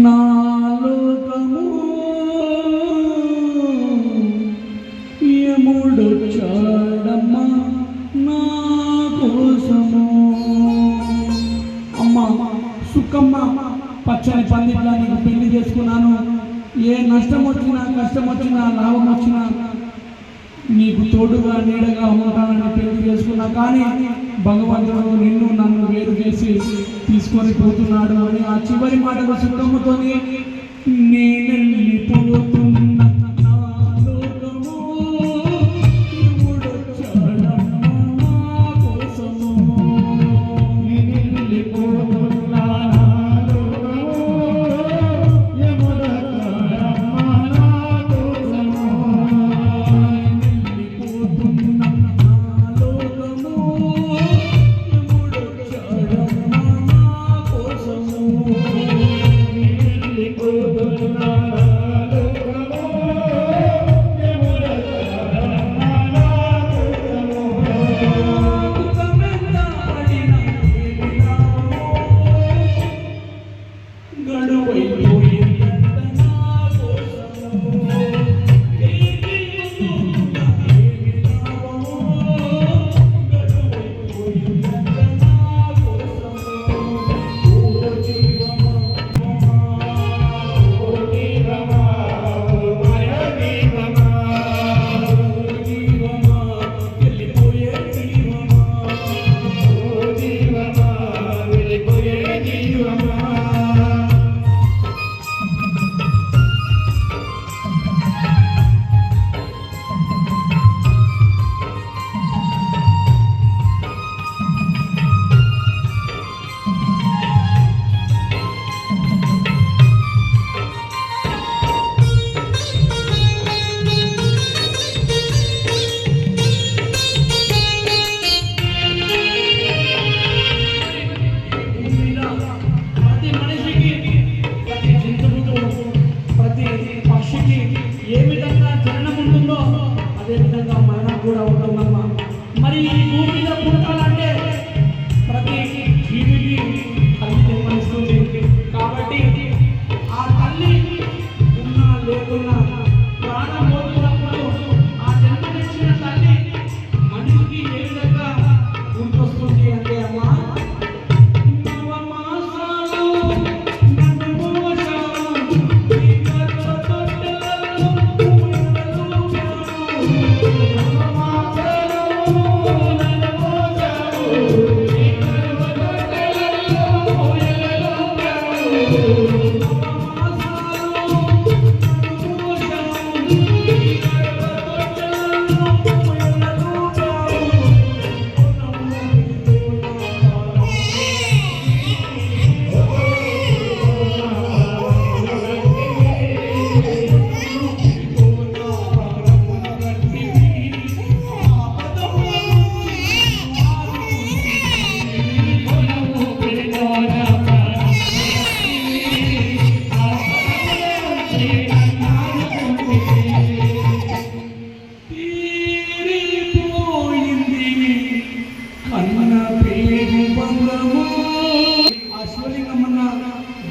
నా లోకము యముడొచ్చాడమ్మా నా కోసము. అమ్మ సుక్కమ్మ పచ్చని పందిట్లా నీకు పెళ్లి చేసుకున్నాను. ఏ నష్టం వచ్చినా కష్టం వచ్చినా లాభం వచ్చినా నీకు తోడుగా నీడగా ఉంటానని పెళ్లి చేసుకున్నా. కానీ భగవంతుడు నిన్ను నన్ను వేరు చేసి తీసుకొని పోతున్నాడు అని ఆ చివరి మాటలు సుఖముతో నేనెళ్ళిపోతున్నా. మరి ఈ భూమి మీద పుట్టాలంటే ప్రతి జీవికి తల్లి జన్మనిస్తుంది. కాబట్టి ఆ తల్లి ఉన్నా లేకున్నా ప్రాణం పోతున్నప్పుడు ఆ జన్మనిచ్చిన తల్లి మనిషికి ఏ విధంగా గుర్తొస్తుంది అంటే అమ్మా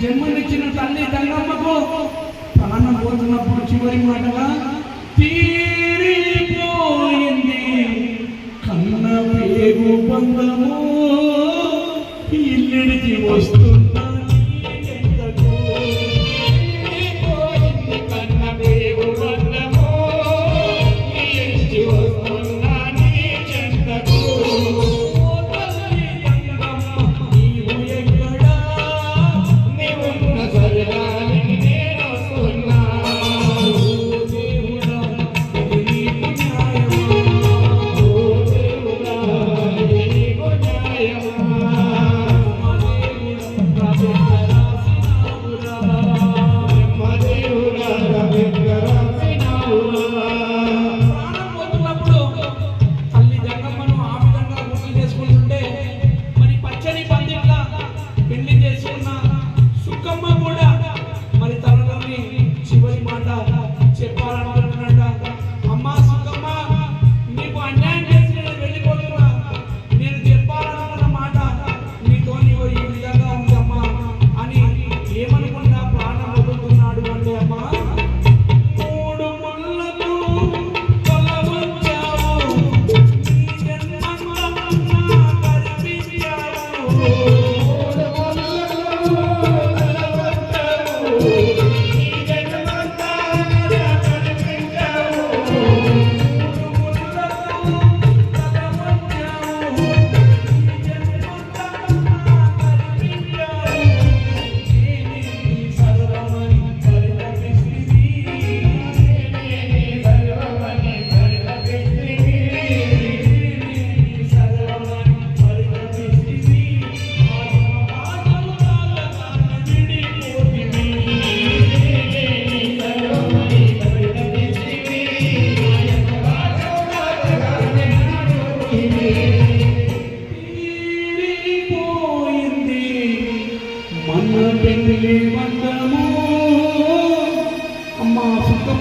జన్మనిచ్చిన తల్లి తంగమ్మకు ప్రాణం పోతున్నప్పుడు చివరి మాటగా తీరిపోయింది కన్న పేగు బంధము ఇల్లుడికి వస్తున్నా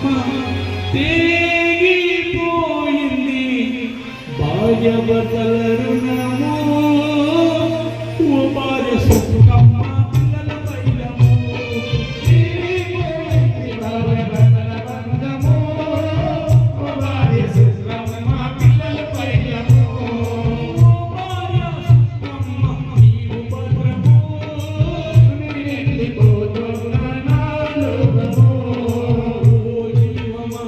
సుఖమ్మ తేగిపోయింది భార్య భర్తల రుణము ఓ భార్య సుఖమ్మ పిల్లల పైలము తేగిపోయింది భార్య భర్తల బంధము ఓ భార్య సుఖమ్మ పిల్లల పైలము ఓ భార్య సుఖమ్మ నీవు భద్రము నిలిపోతున్న నాలుగము ఓ జీవమా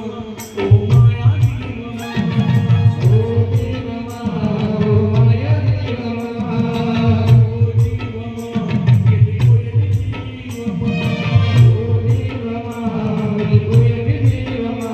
ఓ మాయా జీవమా ఓ జీవమా ఓ మాయా జీవమా ఓ జీవమా వెళ్ళిపోయేది జీవమా ఓ జీవమా వెళ్ళిపోయేది జీవమా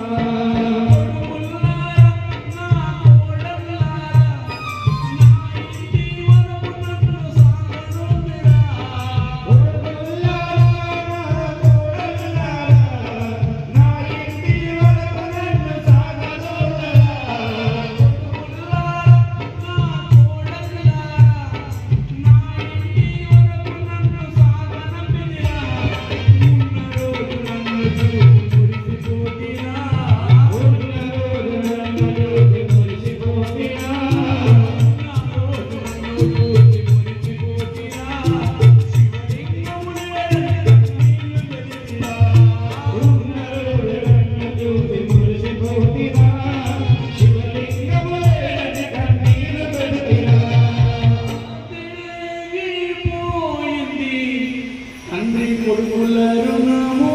కొడుకుల రుణము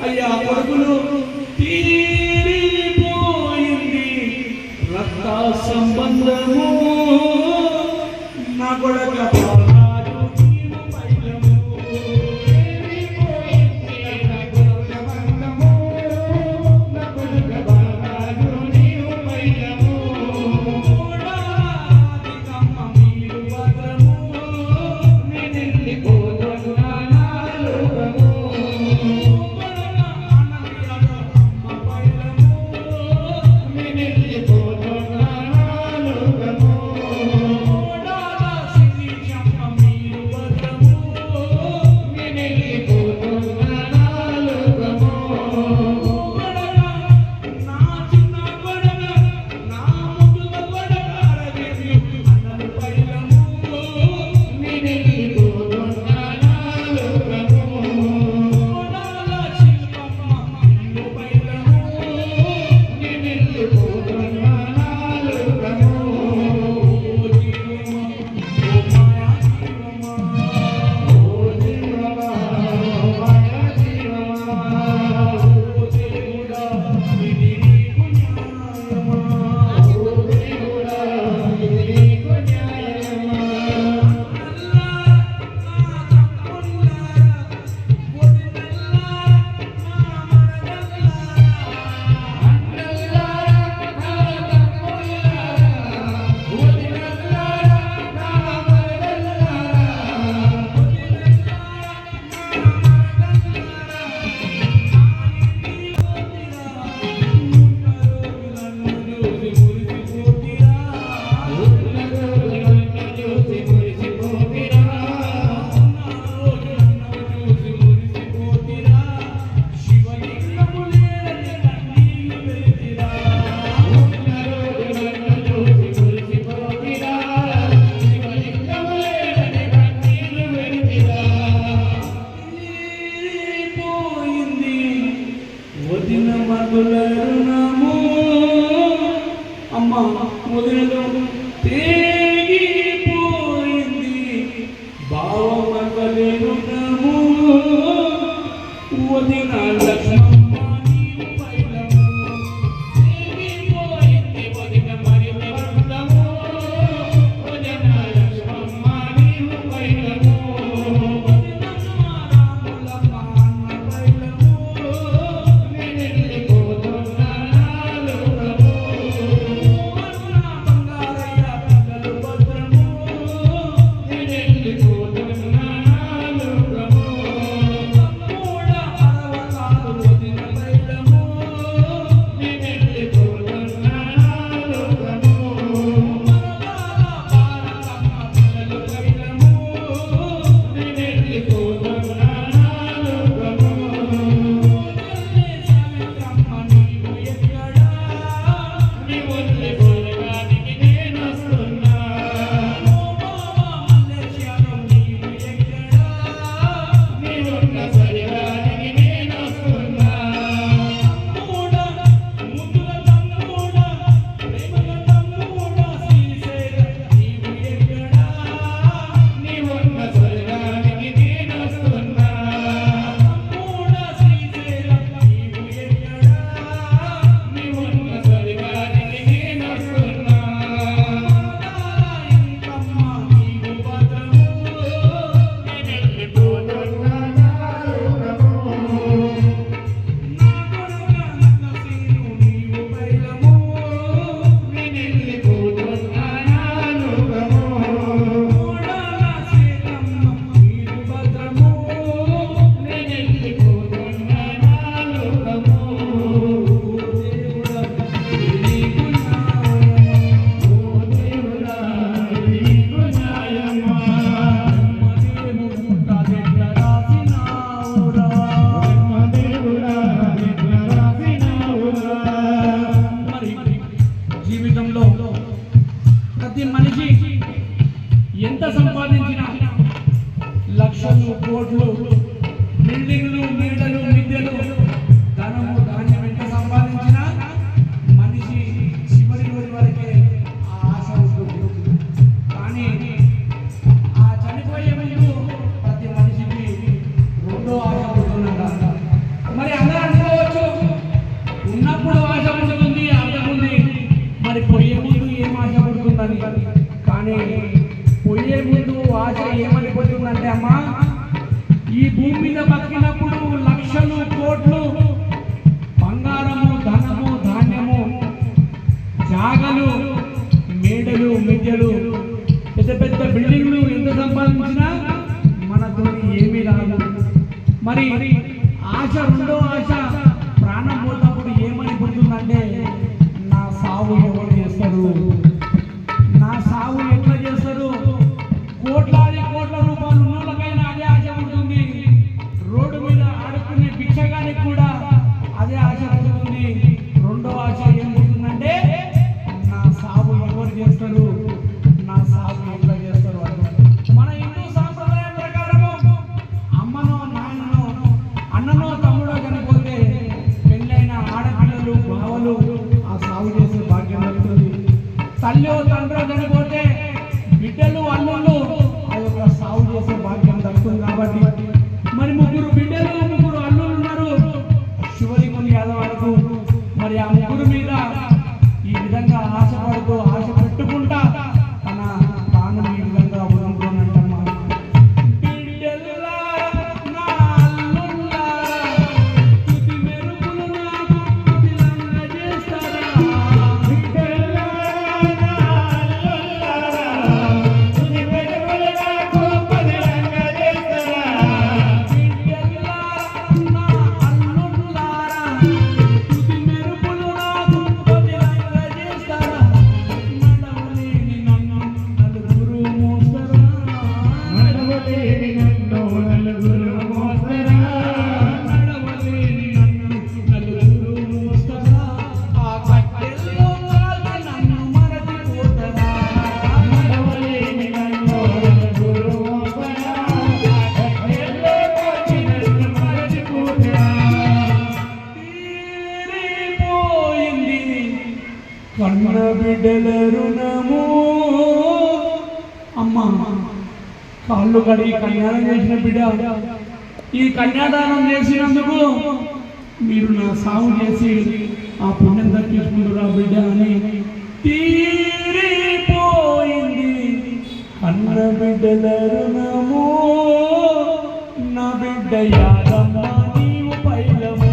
అయ్యా కొడుకులు తీరిపోయింది రక్త సంబంధము నా కొడుక బాలరాజు నీవు పైలము తీరిపోయింది రక్త సంబంధము నా కొడుక బాలరాజు నీవు పైలము ఓడాదికమ్మ మీరు భద్రము వదిన మగుల రుణము అమ్మ వదినలో తేగిపోయింది బావ మగలి రుణము వదిన లక్ష్మమ్మ నీవు పైలము తేగిపోయింది వదిన మరి బంధము వదిన లక్ష్మమ్మ నీవు పైలము వదిన రాములమ్మ అన్న పైలము నిలిపోతున్న నాలుగము అన్న బంగారు కోట్లు, బిల్డింగ్లు, మేడలు, మిద్దెలు, ధనము, ధాన్యం ఎంత సంపాదించినా మనిషి చివరి రోజు వరకే ఆ ఆశ ఉంటుంది. కానీ ఆ చనిపోయే ముందు ప్రతి మనిషికి రెండో ఆశ ఉంటుందంట. మరి అందరూ అనుకోవచ్చు, ఉన్నప్పుడు ఆశ ఉంటుంది, అర్థం ఉంది, మరి పోయే ముందు ఏం ఆశ ఉంటుందని. కానీ పోయే ముందు ఆశ ఏమైపోతుందంటే, అమ్మా ఈ భూమి మీద బతికినప్పుడు లక్షలు, కోట్లు, బంగారము, ధనము, ధాన్యము, జాగలు, మేడలు, మిద్దెలు, పెద్ద పెద్ద బిల్డింగ్లు ఎంత సంపాదించినా మనతో ఏమీ రాదు. మరి ఆశ, రెండో ఆశ ప్రాణం పోతప్పుడు ఏమని పుడుతుందంటే, నా సాగు ఎవరు చేస్తారు, నా సాగు ఎట్లా చేస్తారు. కోట్లాది కోట్ల రూపాయలు ఉన్నోళ్ళకైనా అదే ఆశ ఉంటుంది. రోడ్డు మీద ఆడుకునే భిక్షగానికి కూడా అదే ఆశ ఉంటుంది. రెండో ఆశ ఏం పుడుతుందంటే, నా సాగు ఎవరు చేస్తారు, నా సాగు ఎట్లా చేస్తారు అని. మన హిందూ సాంప్రదాయం ప్రకారము అమ్మనో, నాయననో, అన్ననో, తమ్ముడో చనిపోతే పెళ్ళైన ఆడపిల్లలు, బావలు ఆ సాగు చేసే భాగ్యం దొరుకుతుంది. తల్లి తండ్రి చనిపోతే బిడ్డలు, అల్లుళ్ళు ఆ యొక్క సాగు చేసే భాగ్యం దక్కుతుంది. కాబట్టి మరి ముగ్గురు బిడ్డలు, ముగ్గురు అల్లుళ్ళు ఉన్నారు శివలింగం యాదవ్ వరకు. మరి ఆ ముగ్గురు మీద ఈ విధంగా ఆశపడుతూ, ఆశ పెట్టుకుంటా తన ప్రాణం ఈ విధంగా వదులుకోనంటమ్మా. కన్న బిడ్డల రుణము. అమ్మా కాళ్ళు కడిగి కన్యాదానం చేసిన బిడ్డ, ఈ కన్యాదానం చేసినందుకు మీరు నా సాగు చేసి ఆ పుణ్యం దక్కించుకుంటురా బిడ్డ అని తీరిపోయింది. కన్న బిడ్డల రుణము, నా బిడ్డ యాదమ్మ నీవు పైలము.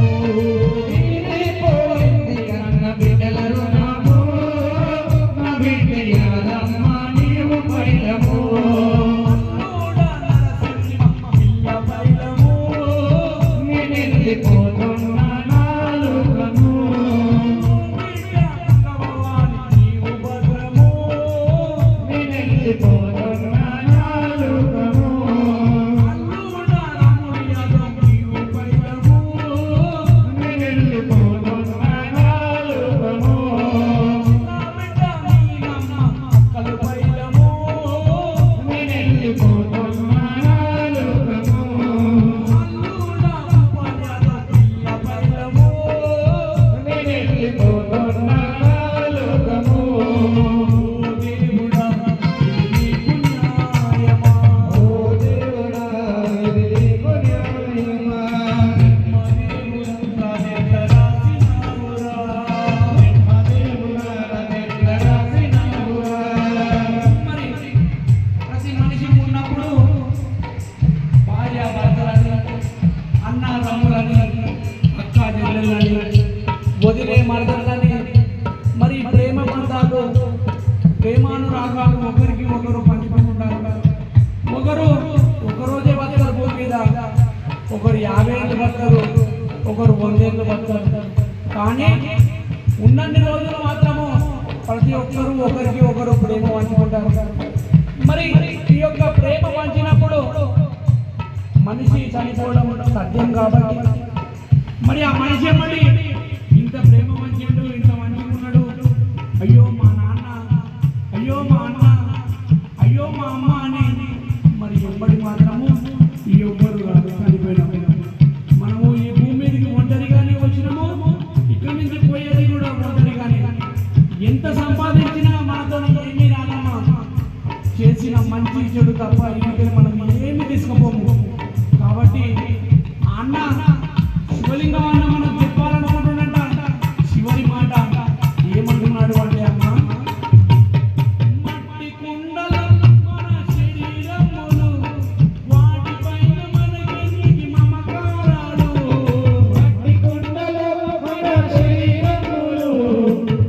వదిలే మరదలని, మరి ప్రేమ బంధాలు, ప్రేమానురాగాలు ఒకరికి ఒకరు పంచుకుంటారు. ఒకరోజే బతకరు భూమి మీద, ఒకరు 50 ఏళ్ళు బతకరు, ఒకరు 100 ఏళ్ళు బతకరు. కానీ ఉన్నన్ని రోజులు మాత్రము ప్రతి ఒక్కరు ఒకరికి ఒకరు ప్రేమ పంచుకుంటారు. మరి ఈ యొక్క ప్రేమ పంచినప్పుడు మనిషి చనిపోవడం సత్యం. కాబట్టి మరి ఆ మనిషి మళ్ళీ ఇంత ప్రేమ మంచిడు, ఇంత మంచిగా ఉన్నాడు, అయ్యో మా నాన్న, అయ్యో మా అన్న, అయ్యో మా అమ్మ అని మరి ఎప్పటి మాత్రము ఈ ఎవ్వరు కాదు చనిపోయినాము. మనము ఈ భూమి మీదకి ఒంటరిగానే వచ్చినాము, ఇక్కడి నుంచి పోయేది కూడా ఒంటరిగానే. ఎంత సంపాదించినా మనతో ఏమీ రాదమ్మా. చేసిన మంచి చెడు తప్ప ఇంటికి మనం ఏమి తీసుకుపోము. కాబట్టి అన్న శివలింగం అన్న మనం చెప్పాలనుకుంటున్నట్ట చివరి మాట ఏమంటున్నాడు అంటే, అమ్మ మట్టి కుండలు మన శరీరములు, వాటిపైన మనకెందుకు మమకారాలు. మట్టి కుండలు మన శరీరములు,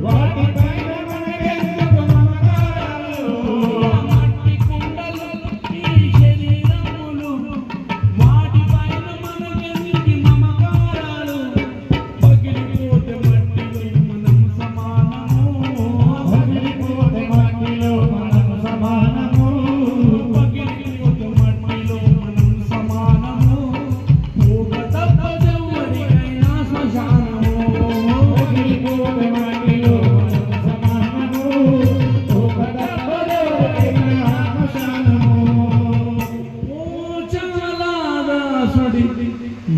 వాటిపైన మనకెందుకు మమకారాలు. మట్టి కుండలు ఈ శరీరములు, వాటిపైన మనకెందుకు మమకారాలు. పగిలిపోతే మట్టిలో మనం సమానము, పగిలిపోతే మట్టిలో మనం సమానము. పగిలిపోతే మట్టిలో మనం సమానము. పోక తప్పదెవ్వరికైనా శ్మశానము. పగిలిపోతే మట్టిలో మనం సమానము. ఒక తప్పదెవరికైనా శ్మశానము. పోచలాదాసుడి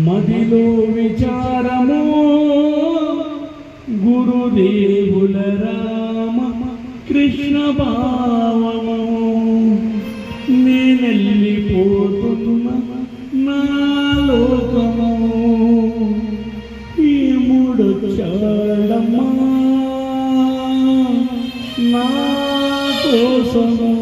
మదిలో విచారము, గురుదేవుల రామ కృష్ణ భావము. నేనెళ్ళిపోతున్న నా లోకము, యముడొచ్చాడమ్మా నా కోసము.